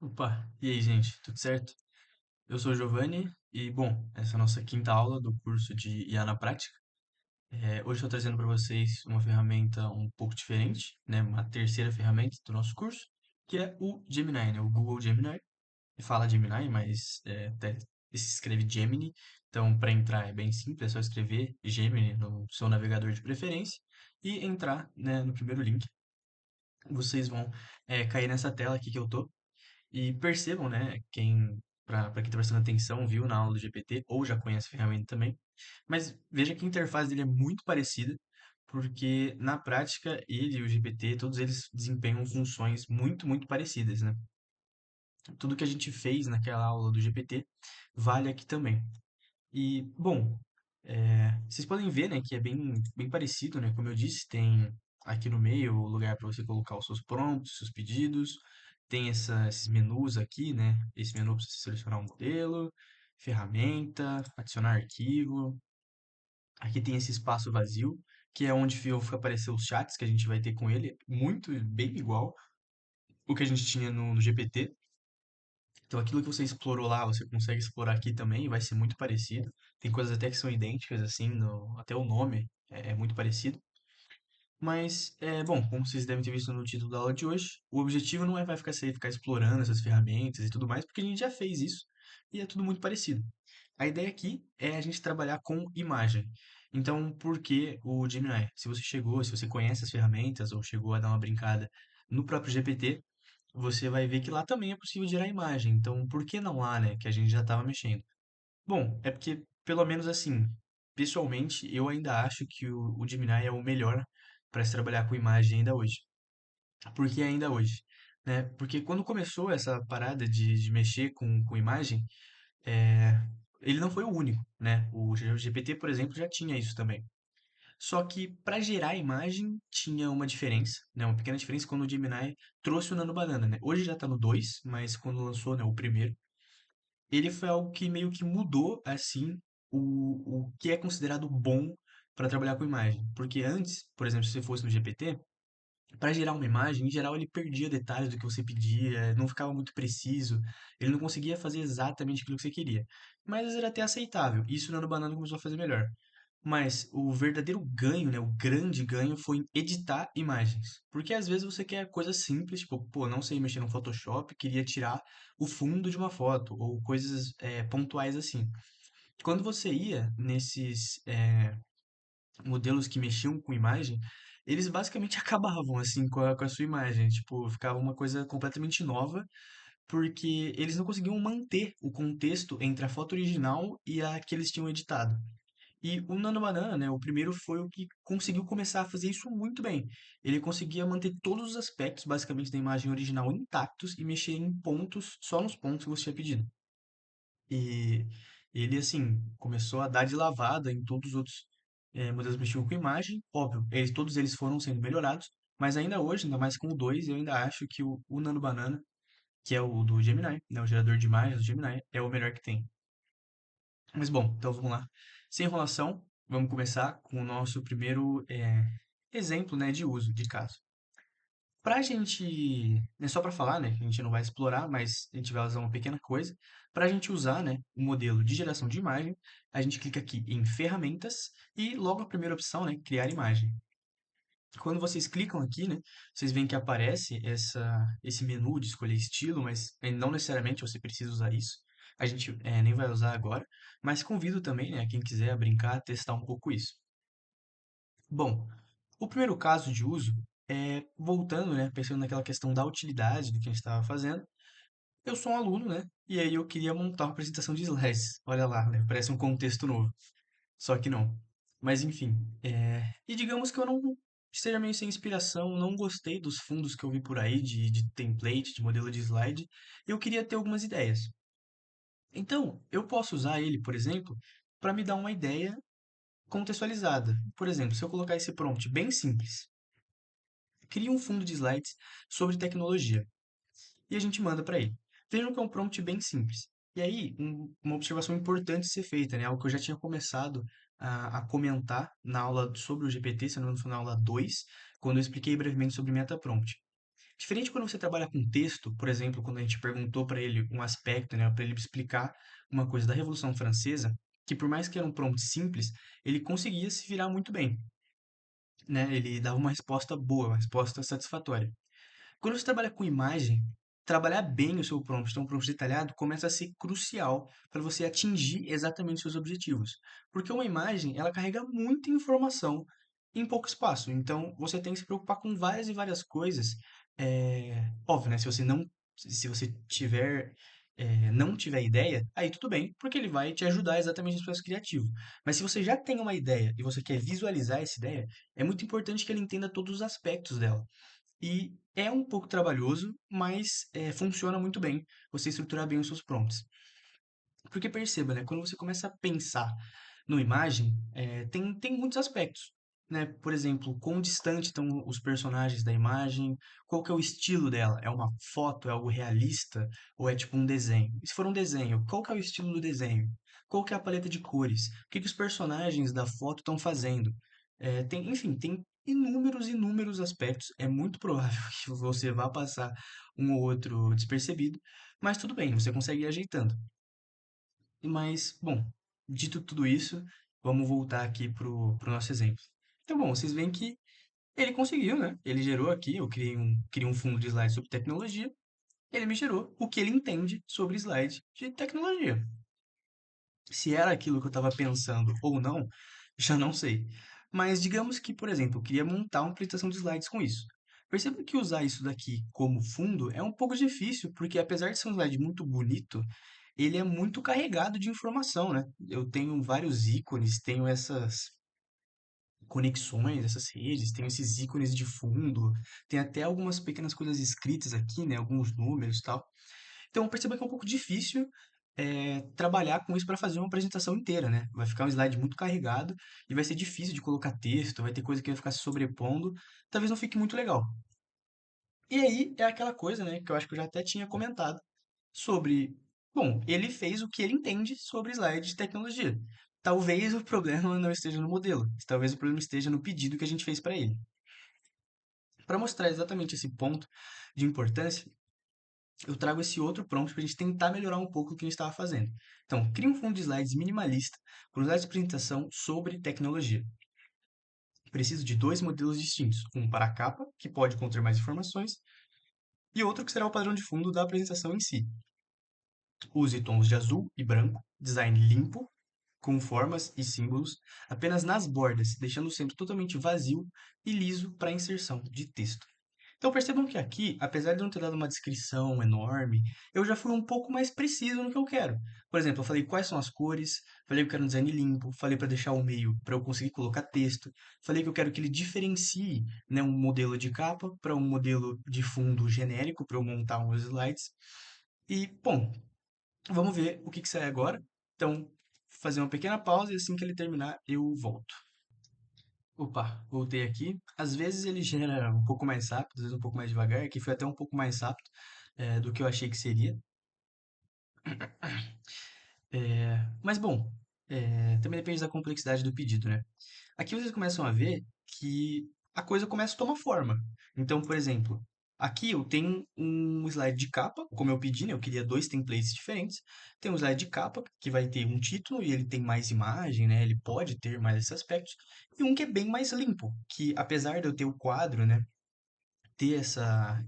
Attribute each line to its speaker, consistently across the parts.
Speaker 1: Opa, e aí, gente, tudo certo? Eu sou o Giovanni e, bom, essa é a nossa quinta aula do curso de IA na Prática. Hoje estou trazendo para vocês uma ferramenta um pouco diferente, né? Uma terceira ferramenta do nosso curso, que é o Gemini, né? O Google Gemini. Fala Gemini, mas até se escreve Gemini. Então, para entrar é bem simples, é só escrever Gemini no seu navegador de preferência e entrar, né, no primeiro link. Vocês vão cair nessa tela aqui que eu tô. E percebam, né, para quem está prestando atenção, viu na aula do GPT ou já conhece a ferramenta também, mas veja que a interface dele é muito parecida, porque na prática ele e o GPT, todos eles desempenham funções muito parecidas, né? Tudo que a gente fez naquela aula do GPT vale aqui também. E, bom, vocês podem ver, né, que é bem parecido, né? Como eu disse, tem aqui no meio o lugar para você colocar os seus prompts, seus pedidos. Tem esses menus aqui, né? Esse menu para você selecionar um modelo, ferramenta, adicionar arquivo. Aqui tem esse espaço vazio, que é onde fica aparecer os chats que a gente vai ter com ele. Muito, bem igual o que a gente tinha no GPT. Então, aquilo que você explorou lá, você consegue explorar aqui também, vai ser muito parecido. Tem coisas até que são idênticas, assim, até o nome é muito parecido. Mas, bom, como vocês devem ter visto no título da aula de hoje, o objetivo não vai ficar explorando essas ferramentas e tudo mais, porque a gente já fez isso e é tudo muito parecido. A ideia aqui é a gente trabalhar com imagem. Então, por que o Gemini? Se você chegou, se você conhece as ferramentas ou chegou a dar uma brincada no próprio GPT, você vai ver que lá também é possível gerar imagem. Então, por que não lá, né? Que a gente já estava mexendo. Bom, é porque, pelo menos assim, pessoalmente, eu ainda acho que o Gemini é o melhor para se trabalhar com imagem ainda hoje. Por que ainda hoje? Né? Porque quando começou essa parada de mexer com imagem, é, ele não foi o único, né? O GPT, por exemplo, já tinha isso também. Só que para gerar imagem tinha uma diferença, né? Uma pequena diferença quando o Gemini trouxe o Nano Banana, né? Hoje já está no 2, mas quando lançou, né, o primeiro, ele foi algo que meio que mudou, assim, o que é considerado bom para trabalhar com imagem. Porque antes, por exemplo, se você fosse no GPT, para gerar uma imagem, em geral ele perdia detalhes do que você pedia, não ficava muito preciso, ele não conseguia fazer exatamente aquilo que você queria. Mas era até aceitável. Isso o Nano Banana começou a fazer melhor. Mas o verdadeiro ganho, né, o grande ganho foi em editar imagens. Porque às vezes você quer coisas simples, tipo, pô, não sei mexer no Photoshop, queria tirar o fundo de uma foto, ou coisas pontuais assim. Quando você ia nesses modelos que mexiam com imagem, eles basicamente acabavam assim com a sua imagem. Tipo, ficava uma coisa completamente nova, porque eles não conseguiam manter o contexto entre a foto original e a que eles tinham editado. E o Nano Banana, né, o primeiro foi o que conseguiu começar a fazer isso muito bem. Ele conseguia manter todos os aspectos, basicamente, da imagem original intactos e mexer em pontos, só nos pontos que você tinha pedido. E ele, assim, começou a dar de lavada em todos os outros modelos que mexiam com imagem. Óbvio, todos eles foram sendo melhorados, mas ainda hoje, ainda mais com o 2, eu ainda acho que o Nano Banana, que é o do Gemini, né, o gerador de imagens do Gemini, é o melhor que tem. Mas bom, então vamos lá. Sem enrolação, vamos começar com o nosso primeiro exemplo, né, de uso, de caso. Para a gente, né, só para falar, né, que a gente não vai explorar, mas a gente vai usar uma pequena coisa. Para a gente usar, né, o modelo de geração de imagem, a gente clica aqui em ferramentas e logo a primeira opção, né, criar imagem. Quando vocês clicam aqui, né, vocês veem que aparece esse menu de escolher estilo, mas não necessariamente você precisa usar isso. A gente nem vai usar agora, mas convido também, né, quem quiser brincar, a testar um pouco isso. Bom, o primeiro caso de uso é voltando, né, pensando naquela questão da utilidade do que a gente estava fazendo. Eu sou um aluno, né, e aí eu queria montar uma apresentação de slides. Olha lá, né, parece um contexto novo. Só que não. Mas enfim, e digamos que eu não esteja meio sem inspiração, não gostei dos fundos que eu vi por aí de template, de modelo de slide, eu queria ter algumas ideias. Então, eu posso usar ele, por exemplo, para me dar uma ideia contextualizada. Por exemplo, se eu colocar esse prompt bem simples, cria um fundo de slides sobre tecnologia e a gente manda para ele. Vejam que é um prompt bem simples. E aí, uma observação importante a ser feita, né? Algo que eu já tinha começado a comentar na aula sobre o GPT, se não me engano, foi na aula 2, quando eu expliquei brevemente sobre metaprompt. Diferente quando você trabalha com texto, por exemplo, quando a gente perguntou para ele um aspecto, né, para ele explicar uma coisa da Revolução Francesa, que por mais que era um prompt simples, ele conseguia se virar muito bem, né? Ele dava uma resposta boa, uma resposta satisfatória. Quando você trabalha com imagem, trabalhar bem o seu prompt, então um prompt detalhado, começa a ser crucial para você atingir exatamente os seus objetivos. Porque uma imagem, ela carrega muita informação em pouco espaço. Então, você tem que se preocupar com várias e várias coisas. Óbvio, né? Se você não tiver ideia, aí tudo bem, porque ele vai te ajudar exatamente no processo criativo. Mas se você já tem uma ideia e você quer visualizar essa ideia, é muito importante que ele entenda todos os aspectos dela. E é um pouco trabalhoso, mas funciona muito bem você estruturar bem os seus prompts. Porque perceba, né, quando você começa a pensar numa imagem, tem muitos aspectos, né? Por exemplo, quão distante estão os personagens da imagem, qual que é o estilo dela? É uma foto, é algo realista ou é tipo um desenho? E se for um desenho, qual que é o estilo do desenho? Qual que é a paleta de cores? O que que os personagens da foto estão fazendo? Enfim, tem inúmeros aspectos. É muito provável que você vá passar um ou outro despercebido, mas tudo bem, você consegue ir ajeitando. Mas, bom, dito tudo isso, vamos voltar aqui pro nosso exemplo. Então, bom, vocês veem que ele conseguiu, né? Ele gerou aqui, criei um fundo de slide sobre tecnologia, ele me gerou o que ele entende sobre slide de tecnologia. Se era aquilo que eu estava pensando ou não, já não sei. Mas digamos que, por exemplo, eu queria montar uma apresentação de slides com isso. Perceba que usar isso daqui como fundo é um pouco difícil, porque apesar de ser um slide muito bonito, ele é muito carregado de informação, né? Eu tenho vários ícones, tenho essas conexões, essas redes, tenho esses ícones de fundo, tem até algumas pequenas coisas escritas aqui, né? Alguns números e tal. Então, perceba que é um pouco difícil trabalhar com isso para fazer uma apresentação inteira, né? Vai ficar um slide muito carregado e vai ser difícil de colocar texto, vai ter coisa que vai ficar se sobrepondo, talvez não fique muito legal. E aí é aquela coisa, né, que eu acho que eu já até tinha comentado sobre, bom, ele fez o que ele entende sobre slide de tecnologia. Talvez o problema não esteja no modelo, talvez o problema esteja no pedido que a gente fez para ele. Para mostrar exatamente esse ponto de importância, eu trago esse outro prompt para a gente tentar melhorar um pouco o que a gente estava fazendo. Então, crie um fundo de slides minimalista com slides de apresentação sobre tecnologia. Preciso de dois modelos distintos, um para a capa, que pode conter mais informações, e outro que será o padrão de fundo da apresentação em si. Use tons de azul e branco, design limpo, com formas e símbolos, apenas nas bordas, deixando o centro totalmente vazio e liso para a inserção de texto. Então percebam que aqui, apesar de eu não ter dado uma descrição enorme, eu já fui um pouco mais preciso no que eu quero. Por exemplo, eu falei quais são as cores, falei que eu quero um design limpo, falei para deixar o meio para eu conseguir colocar texto, falei que eu quero que ele diferencie, né, um modelo de capa para um modelo de fundo genérico para eu montar uns slides. E, bom, vamos ver o que que sai agora. Então, fazer uma pequena pausa e assim que ele terminar, eu volto. Opa, voltei aqui. Às vezes ele gera um pouco mais rápido, às vezes um pouco mais devagar. Aqui foi até um pouco mais rápido do que eu achei que seria. Mas bom, também depende da complexidade do pedido, né? Aqui vocês começam a ver que a coisa começa a tomar forma. Então, por exemplo, aqui eu tenho um slide de capa, como eu pedi, né? Eu queria dois templates diferentes. Tem um slide de capa que vai ter um título e ele tem mais imagem, né? Ele pode ter mais esses aspectos. E um que é bem mais limpo, que apesar de eu ter o quadro, né? Ter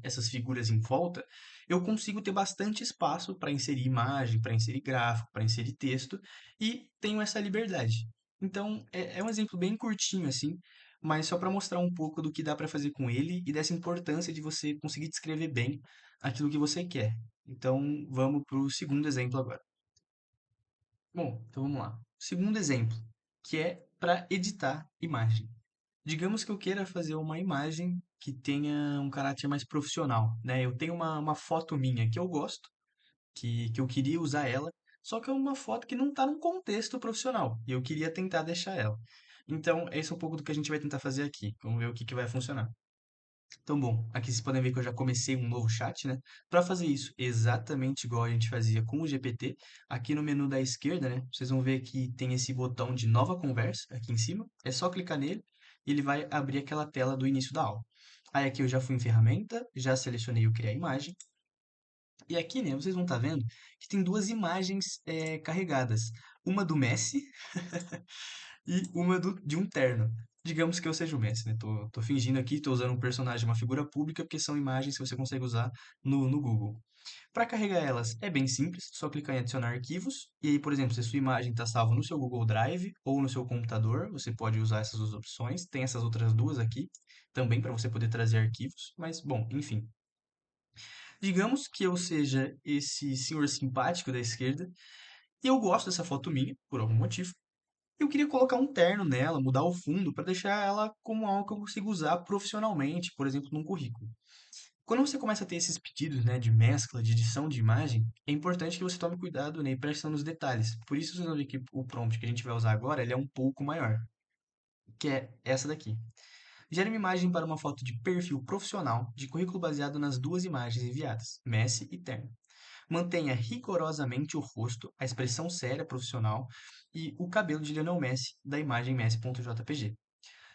Speaker 1: essas figuras em volta, eu consigo ter bastante espaço para inserir imagem, para inserir gráfico, para inserir texto e tenho essa liberdade. Então, é um exemplo bem curtinho assim, mas só para mostrar um pouco do que dá para fazer com ele e dessa importância de você conseguir descrever bem aquilo que você quer. Então, vamos para o segundo exemplo agora. Bom, então vamos lá. Segundo exemplo, que é para editar imagem. Digamos que eu queira fazer uma imagem que tenha um caráter mais profissional, né? Eu tenho uma foto minha que eu gosto, que eu queria usar ela, só que é uma foto que não está num contexto profissional, e eu queria tentar deixar ela. Então, esse é um pouco do que a gente vai tentar fazer aqui. Vamos ver o que que vai funcionar. Então, bom, aqui vocês podem ver que eu já comecei um novo chat, né? Para fazer isso exatamente igual a gente fazia com o GPT, aqui no menu da esquerda, né? Vocês vão ver que tem esse botão de nova conversa aqui em cima. É só clicar nele e ele vai abrir aquela tela do início da aula. Aí aqui eu já fui em ferramenta, já selecionei o criar imagem. E aqui, né, vocês vão estar vendo que tem duas imagens carregadas. Uma do Messi e uma de um terno. Digamos que eu seja o Messi, né? Tô fingindo aqui, tô usando um personagem, uma figura pública, porque são imagens que você consegue usar no Google. Para carregar elas é bem simples, só clicar em adicionar arquivos. E aí, por exemplo, se a sua imagem está salva no seu Google Drive ou no seu computador, você pode usar essas duas opções. Tem essas outras duas aqui também para você poder trazer arquivos. Mas, bom, enfim. Digamos que eu seja esse senhor simpático da esquerda e eu gosto dessa foto minha, por algum motivo. Eu queria colocar um terno nela, mudar o fundo para deixar ela como algo que eu consigo usar profissionalmente, por exemplo, num currículo. Quando você começa a ter esses pedidos, né, de mescla, de edição de imagem, é importante que você tome cuidado, né, e preste atenção nos detalhes. Por isso, vocês vão ver que o prompt que a gente vai usar agora, ele é um pouco maior, que é essa daqui. Gere uma imagem para uma foto de perfil profissional de currículo baseado nas duas imagens enviadas, Messi e terno. Mantenha rigorosamente o rosto, a expressão séria profissional e o cabelo de Lionel Messi da imagem Messi.jpg.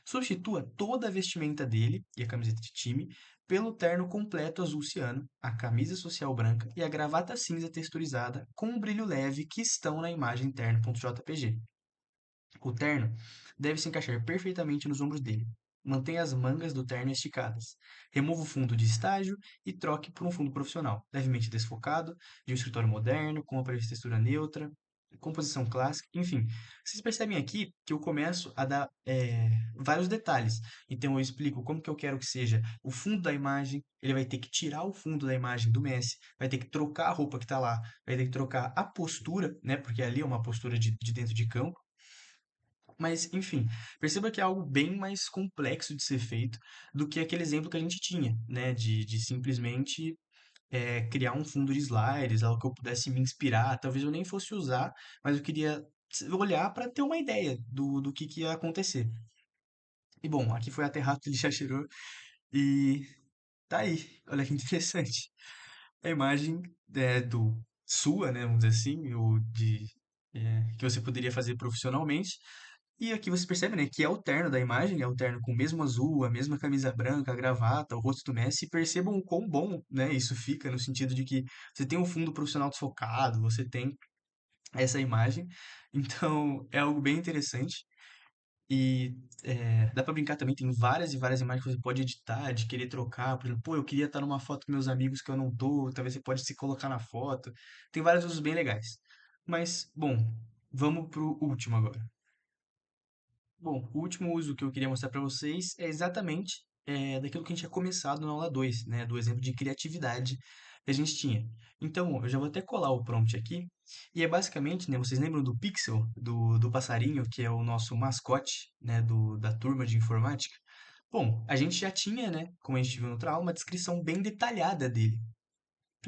Speaker 1: Substitua toda a vestimenta dele e a camiseta de time pelo terno completo azul ciano, a camisa social branca e a gravata cinza texturizada com um brilho leve que estão na imagem terno.jpg. O terno deve se encaixar perfeitamente nos ombros dele. Mantenha as mangas do terno esticadas. Remova o fundo de estágio e troque por um fundo profissional, levemente desfocado, de um escritório moderno, com aparência de textura neutra, composição clássica, enfim. Vocês percebem aqui que eu começo a dar vários detalhes. Então eu explico como que eu quero que seja o fundo da imagem, ele vai ter que tirar o fundo da imagem do Messi, vai ter que trocar a roupa que está lá, vai ter que trocar a postura, né? Porque ali é uma postura de dentro de campo. Mas, enfim, perceba que é algo bem mais complexo de ser feito do que aquele exemplo que a gente tinha, né? De simplesmente criar um fundo de slides, algo que eu pudesse me inspirar. Talvez eu nem fosse usar, mas eu queria olhar para ter uma ideia do que ia acontecer. E bom, aqui foi a Terrato que ele já tirou e tá aí. Olha que interessante. A imagem do sua, né? Vamos dizer assim, ou que você poderia fazer profissionalmente. E aqui você percebe, né, que é o terno da imagem, é o terno com o mesmo azul, a mesma camisa branca, a gravata, o rosto do Messi, e percebam o quão bom, né, isso fica, no sentido de que você tem um fundo profissional desfocado, você tem essa imagem, então é algo bem interessante. E dá pra brincar também, tem várias e várias imagens que você pode editar, de querer trocar, por exemplo, pô, eu queria estar numa foto com meus amigos que eu não tô, talvez você pode se colocar na foto, tem vários usos bem legais. Mas, bom, vamos pro último agora. Bom, o último uso que eu queria mostrar para vocês é exatamente daquilo que a gente tinha começado na aula 2, né, do exemplo de criatividade que a gente tinha. Então, eu já vou até colar o prompt aqui, e é basicamente, né, vocês lembram do Pixel, do passarinho, que é o nosso mascote, né, da turma de informática? Bom, a gente já tinha, né, como a gente viu no outra aula, uma descrição bem detalhada dele.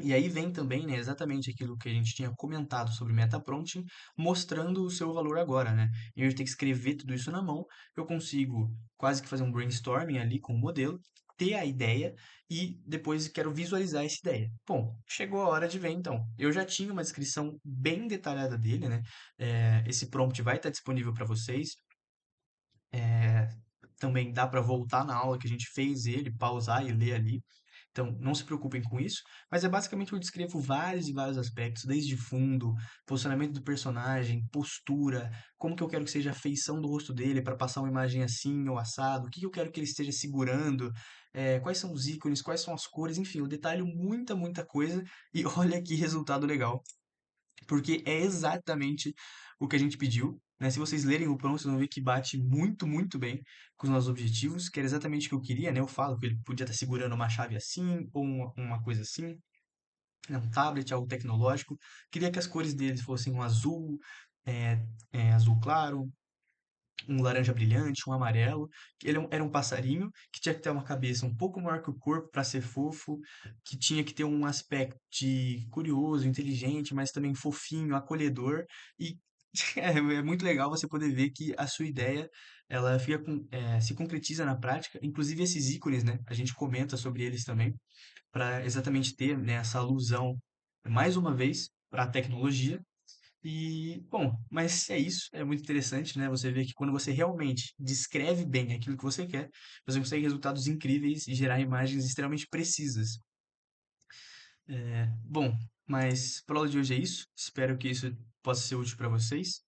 Speaker 1: E aí vem também, né, exatamente aquilo que a gente tinha comentado sobre metaprompting, mostrando o seu valor agora, né? Em vez de ter que escrever tudo isso na mão, eu consigo quase que fazer um brainstorming ali com o modelo, ter a ideia e depois quero visualizar essa ideia. Bom, chegou a hora de ver então. Eu já tinha uma descrição bem detalhada dele, né? Esse prompt vai estar disponível para vocês. É, também dá para voltar na aula que a gente fez ele, pausar e ler ali. Então, não se preocupem com isso, mas é basicamente eu descrevo vários e vários aspectos, desde fundo, posicionamento do personagem, postura, como que eu quero que seja a feição do rosto dele para passar uma imagem assim ou assado, o que que eu quero que ele esteja segurando, quais são os ícones, quais são as cores, enfim, eu detalho muita, muita coisa e olha que resultado legal porque é exatamente o que a gente pediu, né? Se vocês lerem o prompt, vocês vão ver que bate muito, muito bem com os nossos objetivos, que era exatamente o que eu queria, né? Eu falo que ele podia estar segurando uma chave assim, ou uma coisa assim, né? Um tablet, algo tecnológico. Queria que as cores deles fossem um azul, azul claro, um laranja brilhante, um amarelo. Ele era um passarinho que tinha que ter uma cabeça um pouco maior que o corpo para ser fofo, que tinha que ter um aspecto curioso, inteligente, mas também fofinho, acolhedor. E É muito legal você poder ver que a sua ideia ela fica se concretiza na prática. Inclusive esses ícones, né? A gente comenta sobre eles também para exatamente ter, né, essa alusão mais uma vez para a tecnologia. E, bom, mas é isso, é muito interessante, né? Você vê que quando você realmente descreve bem aquilo que você quer, você consegue resultados incríveis e gerar imagens extremamente precisas. Bom, mas por aula de hoje é isso. Espero que isso possa ser útil para vocês.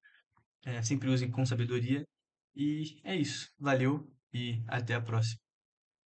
Speaker 1: Sempre usem com sabedoria. E é isso. Valeu e até a próxima.